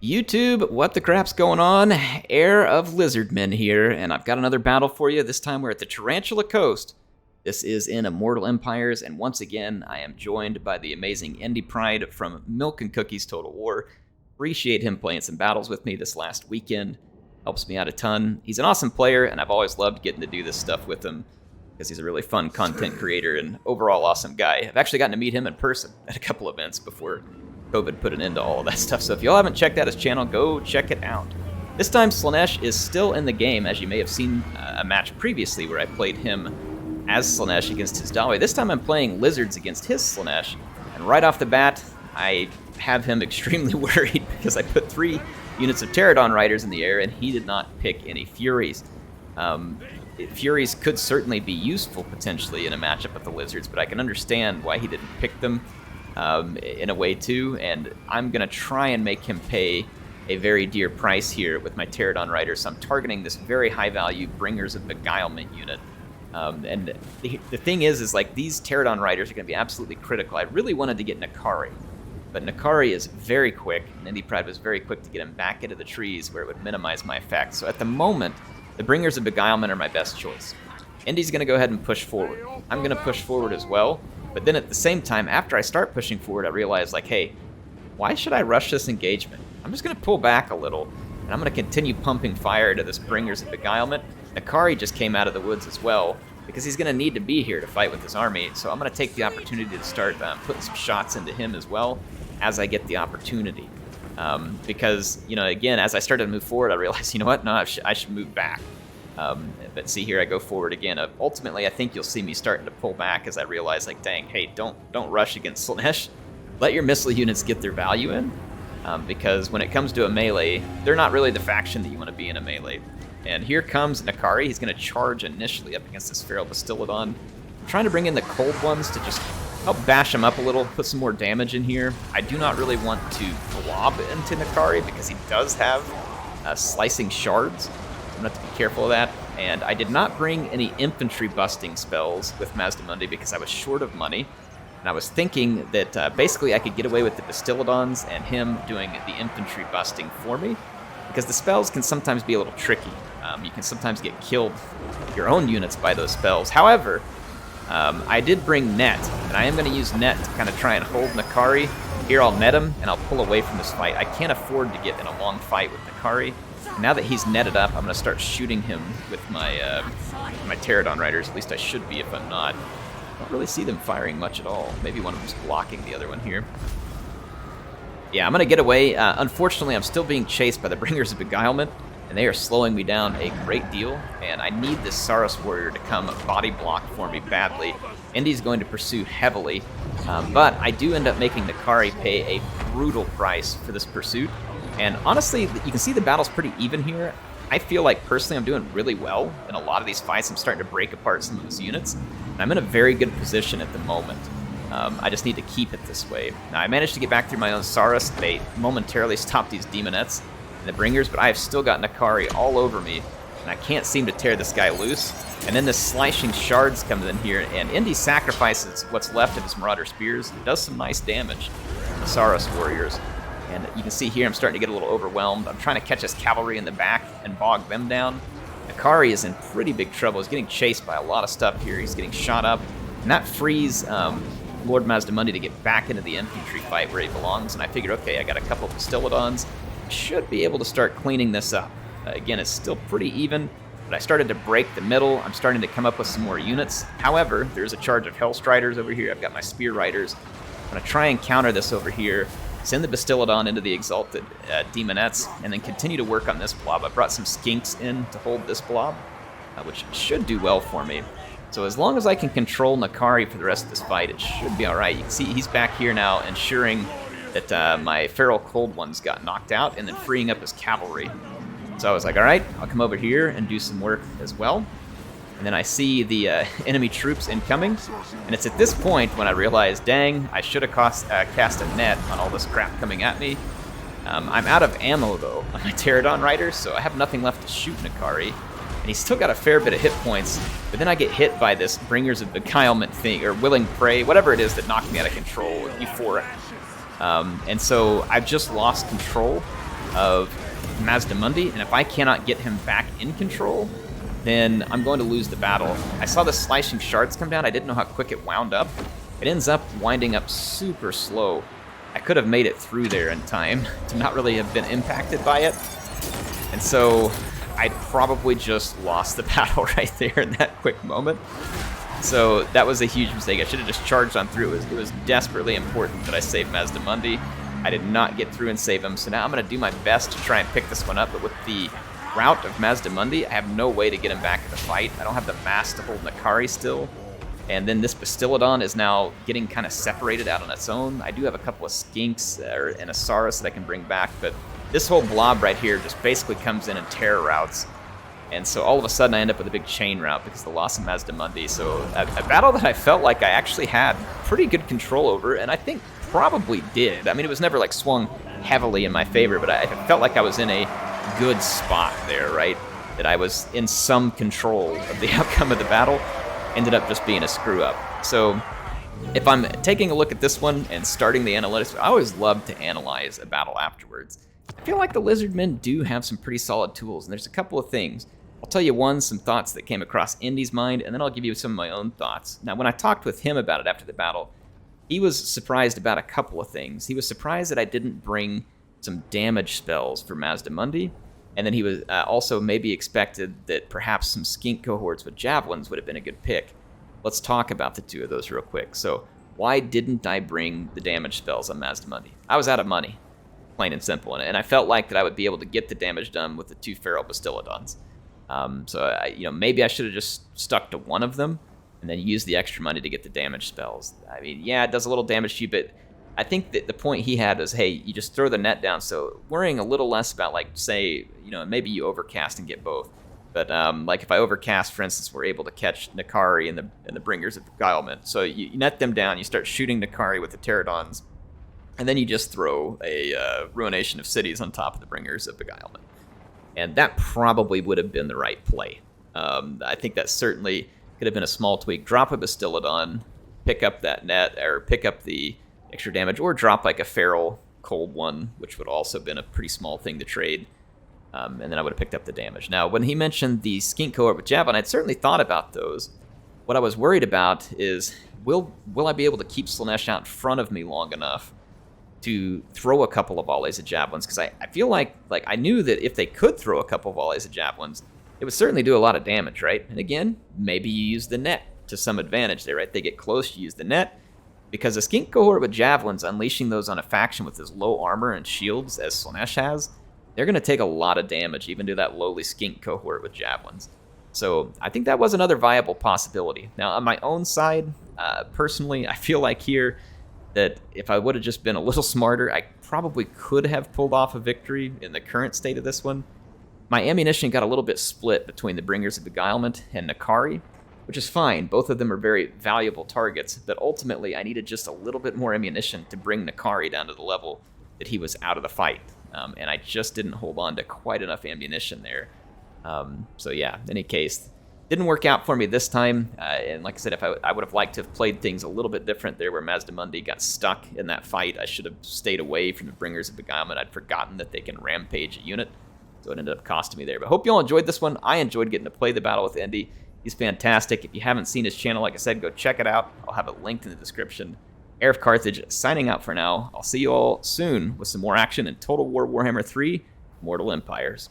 YouTube, what the crap's going on? Heir of Lizardmen here, and I've got another battle for you. This time we're at the Tarantula Coast. This is in Immortal Empires, and once again, I am joined by the amazing Indy Pride from Milk and Cookies Total War. Appreciate him playing some battles with me this last weekend. Helps me out a ton. He's an awesome player, and I've always loved getting to do this stuff with him because he's a really fun content creator and overall awesome guy. I've actually gotten to meet him in person at a couple events before COVID put an end to all of that stuff, so if y'all haven't checked out his channel, go check it out. This time, Slaanesh is still in the game, as you may have seen a match previously where I played him as Slaanesh against his Dali. This time I'm playing Lizards against his Slaanesh, and right off the bat, I have him extremely worried because I put 3 units of Pterodon Riders in the air, and he did not pick any Furies. Furies could certainly be useful, potentially, in a matchup with the Lizards, but I can understand why he didn't pick them. In a way too, and I'm going to try and make him pay a very dear price here with my Pterodon Riders. So I'm targeting this very high value Bringers of Beguilement unit. And the thing is like these Pterodon Riders are going to be absolutely critical. I really wanted to get Nakari, but Nakari is very quick, and Indy Pride was very quick to get him back into the trees where it would minimize my effect. So at the moment, the Bringers of Beguilement are my best choice. Indy's going to go ahead and push forward. I'm going to push forward as well. But then at the same time, after I start pushing forward, I realize, like, hey, why should I rush this engagement? I'm just going to pull back a little, and I'm going to continue pumping fire to this Bringers of Beguilement. Nakari just came out of the woods as well, because he's going to need to be here to fight with his army, so I'm going to take the opportunity to start putting some shots into him as well as I get the opportunity. Because, you know, again, as I started to move forward, I realized, you know what, no, I should move back. But see here, I go forward again. Ultimately, I think you'll see me starting to pull back as I realize, like, dang, hey, don't rush against Slaanesh. Let your missile units get their value in, because when it comes to a melee, they're not really the faction that you want to be in a melee. And here comes Nakari. He's going to charge initially up against this Feral Bastillodon. I'm trying to bring in the cold ones to just help bash him up a little, put some more damage in here. I do not really want to blob into Nakari because he does have slicing shards. I'm going to have to be careful of that. And I did not bring any infantry busting spells with Mazdamundi because I was short of money. And I was thinking that basically I could get away with the Bastillodons and him doing the infantry busting for me, because the spells can sometimes be a little tricky. You can sometimes get killed your own units by those spells. However, I did bring Net, and I am going to use Net to kind of try and hold Nakari. Here I'll net him, and I'll pull away from this fight. I can't afford to get in a long fight with Nakari. Now that he's netted up, I'm going to start shooting him with my my Pterodon Riders. At least I should be if I'm not. I don't really see them firing much at all. Maybe one of them's blocking the other one here. Yeah, I'm going to get away. Unfortunately, I'm still being chased by the Bringers of Beguilement, and they are slowing me down a great deal, and I need this Saurus Warrior to come body block for me badly. Indy's going to pursue heavily, but I do end up making Nakari pay a brutal price for this pursuit. And honestly, you can see the battle's pretty even here. I feel like, personally, I'm doing really well in a lot of these fights. I'm starting to break apart some of his units, and I'm in a very good position at the moment. I just need to keep it this way. Now, I managed to get back through my own Saurus. They momentarily stopped these Demonettes and the Bringers, but I have still got Nakari all over me, and I can't seem to tear this guy loose. And then this Slicing Shards comes in here, and Indy sacrifices what's left of his Marauder Spears. It does some nice damage to the Saurus Warriors. And you can see here I'm starting to get a little overwhelmed. I'm trying to catch his cavalry in the back and bog them down. Nakari is in pretty big trouble. He's getting chased by a lot of stuff here. He's getting shot up. And that frees Lord Mazdamundi to get back into the infantry fight where he belongs. And I figured, okay, I got a couple of Bastillodons. I should be able to start cleaning this up. Again, it's still pretty even, but I started to break the middle. I'm starting to come up with some more units. However, there's a charge of Hellstriders over here. I've got my Spear Riders. I'm going to try and counter this over here. Send the Bastillodon into the Exalted Demonettes, and then continue to work on this blob. I brought some Skinks in to hold this blob, which should do well for me. So as long as I can control Nakari for the rest of this fight, it should be alright. You can see he's back here now, ensuring that my Feral Cold Ones got knocked out, and then freeing up his cavalry. So I was like, alright, I'll come over here and do some work as well. And then I see the enemy troops incoming, and it's at this point when I realize, dang, I should have cast a net on all this crap coming at me. I'm out of ammo, though, on my Pterodon Riders, so I have nothing left to shoot Nakari. And he's still got a fair bit of hit points, but then I get hit by this Bringers of Beguilement thing, or Willing Prey, whatever it is that knocked me out of control, euphoric. And so I've just lost control of Mazdamundi, and if I cannot get him back in control, then I'm going to lose the battle. I saw the slashing shards come down. I didn't know how quick it wound up. It ends up winding up super slow. I could have made it through there in time to not really have been impacted by it. And so I probably just lost the battle right there in that quick moment. So that was a huge mistake. I should have just charged on through. It was desperately important that I save Mazdamundi. I did not get through and save him, so now I'm going to do my best to try and pick this one up, but with the route of Mazdamundi, I have no way to get him back in the fight. I don't have the mass to hold Nakari still, and then this Bastillodon is now getting kind of separated out on its own. I do have a couple of Skinks and a Saurus that I can bring back, but this whole blob right here just basically comes in and terror routes. And so all of a sudden I end up with a big chain route because of the loss of Mazdamundi. So a battle that I felt like I actually had pretty good control over, and I think probably did. I mean, it was never like swung heavily in my favor, but I felt like I was in a good spot there, right? That I was in some control of the outcome of the battle. Ended up just being a screw up. So if I'm taking a look at this one and starting the analytics, I always love to analyze a battle afterwards. I feel like the Lizardmen do have some pretty solid tools, and there's a couple of things. I'll tell you some thoughts that came across Indy's mind, and then I'll give you some of my own thoughts. Now, when I talked with him about it after the battle, he was surprised about a couple of things. He was surprised that I didn't bring some damage spells for Mazdamundi, and then he was also maybe expected that perhaps some skink cohorts with javelins would have been a good pick. Let's talk about the two of those real quick. So, why didn't I bring the damage spells on Mazdamundi? I was out of money, plain and simple, and I felt like that I would be able to get the damage done with the 2 feral Bastillodons. Maybe I should have just stuck to one of them and then used the extra money to get the damage spells. I mean, yeah, it does a little damage to you, but I think that the point he had was, hey, you just throw the net down, so worrying a little less about, like, say, maybe you overcast and get both. But, like, if I overcast, for instance, we're able to catch Nakari and the Bringers of Beguilement. So you net them down, you start shooting Nakari with the Pterodons, and then you just throw a Ruination of Cities on top of the Bringers of Beguilement. And that probably would have been the right play. I think that certainly could have been a small tweak. Drop a Bastillodon, pick up that net, or pick up the extra damage, or drop like a feral cold one, which would also have been a pretty small thing to trade. And then I would have picked up the damage. Now, when he mentioned the skink cohort with javelin, I'd certainly thought about those. What I was worried about is, will I be able to keep Slaanesh out in front of me long enough to throw a couple of volleys of javelins? Because I feel like I knew that if they could throw a couple of volleys of javelins, it would certainly do a lot of damage, right? And again, maybe you use the net to some advantage there, right? They get close, you use the net. Because a skink cohort with javelins, unleashing those on a faction with as low armor and shields as Slaanesh has, they're going to take a lot of damage, even to that lowly skink cohort with javelins. So I think that was another viable possibility. Now, on my own side, personally, I feel like here that if I would have just been a little smarter, I probably could have pulled off a victory in the current state of this one. My ammunition got a little bit split between the Bringers of Beguilement and Nakari, which is fine. Both of them are very valuable targets, but ultimately I needed just a little bit more ammunition to bring Nakari down to the level that he was out of the fight. And I just didn't hold on to quite enough ammunition there. So yeah, in any case, didn't work out for me this time. And like I said, if I would have liked to have played things a little bit different there where Mazdamundi got stuck in that fight. I should have stayed away from the Bringers of Beguilement. I'd forgotten that they can rampage a unit. So it ended up costing me there. But hope you all enjoyed this one. I enjoyed getting to play the battle with Indy. He's fantastic. If you haven't seen his channel, like I said, go check it out. I'll have it linked in the description. HeirofCarthage signing out for now. I'll see you all soon with some more action in Total War Warhammer 3 Mortal Empires.